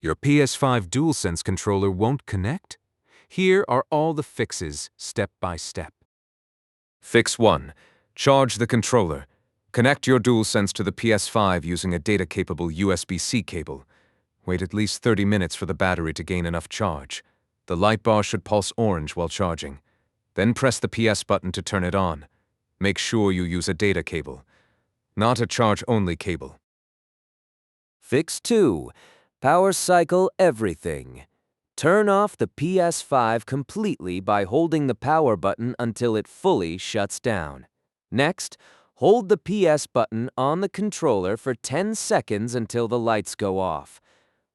Your PS5 DualSense controller won't connect? Here are all the fixes, step by step. Fix 1. Charge the controller. Connect your DualSense to the PS5 using a data-capable USB-C cable. Wait at least 30 minutes for the battery to gain enough charge. The light bar should pulse orange while charging. Then press the PS button to turn it on. Make sure you use a data cable, not a charge-only cable. Fix 2. Power cycle everything. Turn off the PS5 completely by holding the power button until it fully shuts down. Next, hold the PS button on the controller for 10 seconds until the lights go off.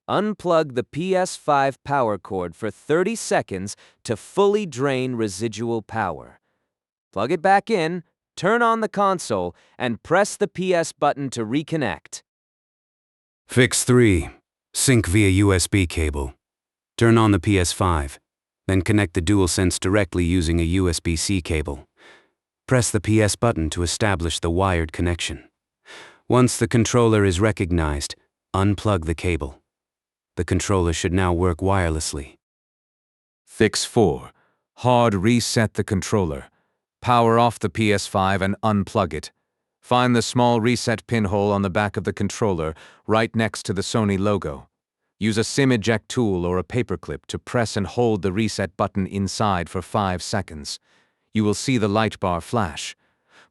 Unplug the PS5 power cord for 30 seconds to fully drain residual power. Plug it back in, turn on the console, and press the PS button to reconnect. Fix 3. Sync via USB cable. Turn on the PS5, then connect the DualSense directly using a USB-C cable. Press the PS button to establish the wired connection. Once the controller is recognized, unplug the cable. The controller should now work wirelessly. Fix 4. Hard reset the controller. Power off the PS5 and unplug it. Find the small reset pinhole on the back of the controller right next to the Sony logo. Use a SIM eject tool or a paperclip to press and hold the reset button inside for 5 seconds. You will see the light bar flash.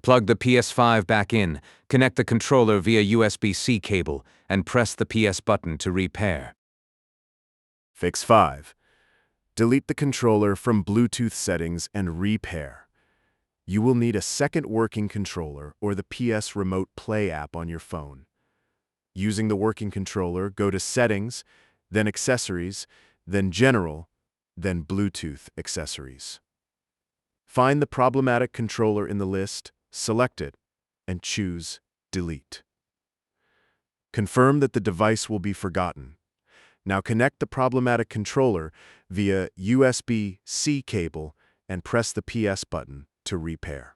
Plug the PS5 back in, connect the controller via USB-C cable, and press the PS button to repair. Fix 5. Delete the controller from Bluetooth settings and repair. You will need a second working controller or the PS Remote Play app on your phone. Using the working controller, go to Settings, then Accessories, then General, then Bluetooth Accessories. Find the problematic controller in the list, select it, and choose Delete. Confirm that the device will be forgotten. Now connect the problematic controller via USB-C cable and press the PS button to repair.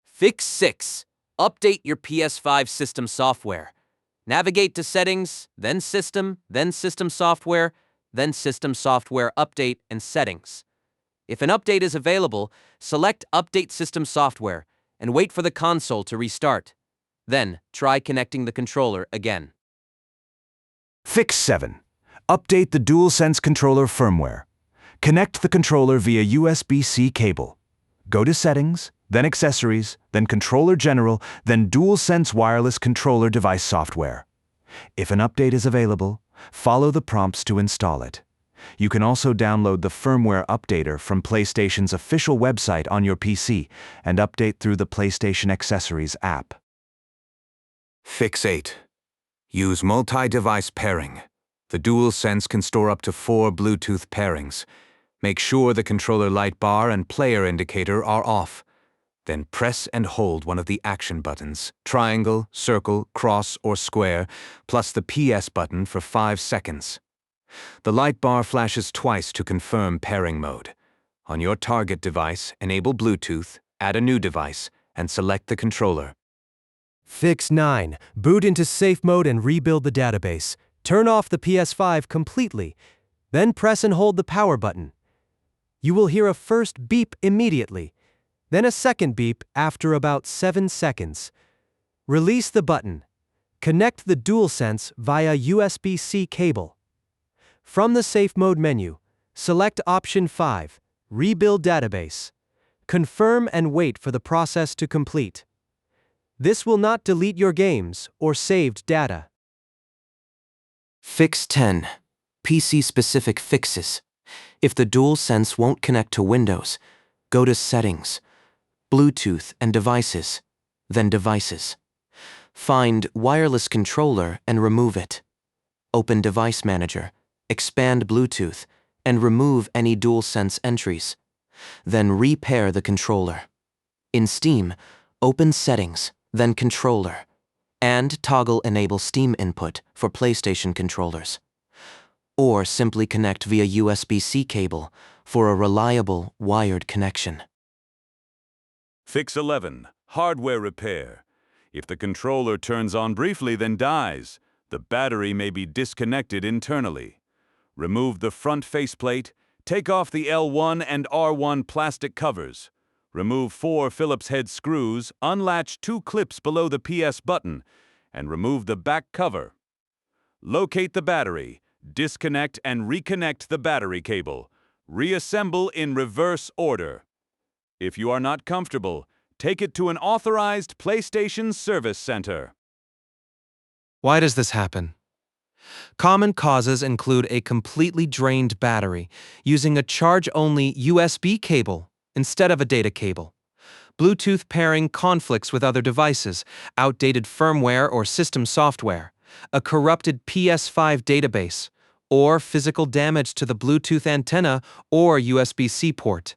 Fix 6. Update your PS5 system software. Navigate to Settings, then System Software, then System Software Update and Settings. If an update is available, select Update System Software and wait for the console to restart. Then, try connecting the controller again. Fix 7. Update the DualSense controller firmware. Connect the controller via USB-C cable. Go to Settings, then Accessories, then Controller General, then DualSense Wireless Controller Device Software. If an update is available, follow the prompts to install it. You can also download the firmware updater from PlayStation's official website on your PC and update through the PlayStation Accessories app. Fix 8. Use multi-device pairing. The DualSense can store up to 4 Bluetooth pairings. Make sure the controller light bar and player indicator are off. Then press and hold one of the action buttons, triangle, circle, cross, or square, plus the PS button for 5 seconds. The light bar flashes twice to confirm pairing mode. On your target device, enable Bluetooth, add a new device, and select the controller. Fix 9. Boot into safe mode and rebuild the database. Turn off the PS5 completely, then press and hold the power button. You will hear a first beep immediately, then a second beep after about 7 seconds. Release the button. Connect the DualSense via USB-C cable. From the Safe Mode menu, select Option 5, Rebuild Database. Confirm and wait for the process to complete. This will not delete your games or saved data. Fix 10. PC-specific fixes. If the DualSense won't connect to Windows, go to Settings, Bluetooth and Devices, then Devices. Find Wireless Controller and remove it. Open Device Manager, expand Bluetooth, and remove any DualSense entries. Then repair the controller. In Steam, open Settings, then Controller, and toggle Enable Steam Input for PlayStation controllers. Or simply connect via USB-C cable for a reliable wired connection. Fix 11. Hardware repair. If the controller turns on briefly then dies, The battery may be disconnected internally. Remove the front faceplate, take off the L1 and R1 plastic covers. Remove 4 Phillips head screws, unlatch 2 clips below the PS button, and remove the back cover. Locate the battery, disconnect and reconnect the battery cable. Reassemble in reverse order. If you are not comfortable, take it to an authorized PlayStation service center. Why does this happen? Common causes include a completely drained battery using a charge-only USB cable instead of a data cable, Bluetooth pairing conflicts with other devices, outdated firmware or system software, a corrupted PS5 database, or physical damage to the Bluetooth antenna or USB-C port.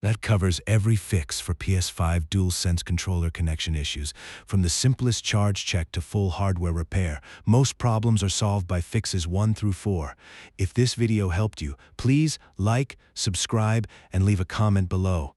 That covers every fix for PS5 DualSense controller connection issues, from the simplest charge check to full hardware repair. Most problems are solved by fixes 1 through 4. If this video helped you, please like, subscribe, and leave a comment below.